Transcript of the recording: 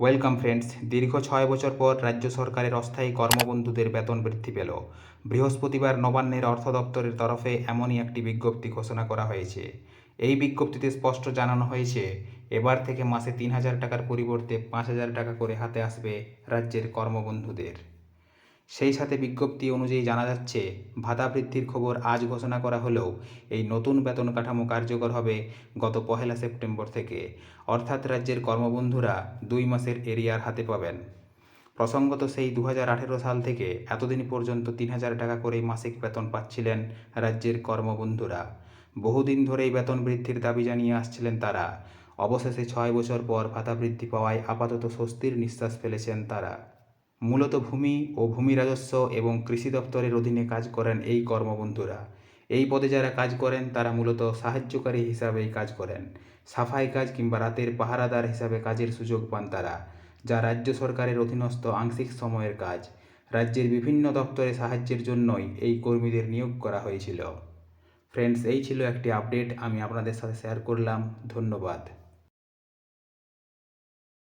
Welcome friends. দীর্ঘ 6 বছর পর রাজ্য সরকারের অস্থায়ী কর্মবন্ধুদের বেতন বৃদ্ধি পেল। বৃহস্পতিবার নবান্নের অর্থ দপ্তরের তরফে এমনই একটি বিজ্ঞপ্তি ঘোষণা করা হয়েছে। এই বিজ্ঞপ্তিতে স্পষ্ট জানানো হয়েছে, এবার থেকে মাসে 3,000 টাকার পরিবর্তে 5,000 টাকা করে হাতে আসবে রাজ্যের কর্মবন্ধুদের। সেই সাথে বিজ্ঞপ্তি অনুযায়ী জানা যাচ্ছে, ভাতা বৃদ্ধির খবর আজ ঘোষণা করা হলেও এই নতুন বেতন কাঠামো কার্যকর হবে গত 1 সেপ্টেম্বর থেকে। অর্থাৎ রাজ্যের কর্মবন্ধুরা 2 মাসের এরিয়ার হাতে পাবেন। প্রসঙ্গত, সেই 2018 সাল থেকে এতদিন পর্যন্ত 3,000 টাকা করে মাসিক বেতন পাচ্ছিলেন রাজ্যের কর্মবন্ধুরা। বহুদিন ধরেই বেতন বৃদ্ধির দাবি জানিয়ে আসছিলেন তারা। অবশেষে 6 বছর পর ভাতা বৃদ্ধি পাওয়ায় আপাতত স্বস্তির নিঃশ্বাস ফেলেছেন তারা। মূলত ভূমি ও ভূমি রাজস্ব এবং কৃষি দপ্তরের অধীনে কাজ করেন এই কর্মবন্ধুরা। এই পদে যারা কাজ করেন তারা মূলত সাহায্যকারী হিসাবেই কাজ করেন। সাফাই কাজ কিংবা রাতের পাহারাদার হিসাবে কাজের সুযোগ পান তারা, যা রাজ্য সরকারের অধীনস্থ আংশিক সময়ের কাজ। রাজ্যের বিভিন্ন দপ্তরে সাহায্যের জন্যই এই কর্মীদের নিয়োগ করা হয়েছিল। ফ্রেন্ডস, এই ছিল একটি আপডেট আমি আপনাদের সাথে শেয়ার করলাম। ধন্যবাদ।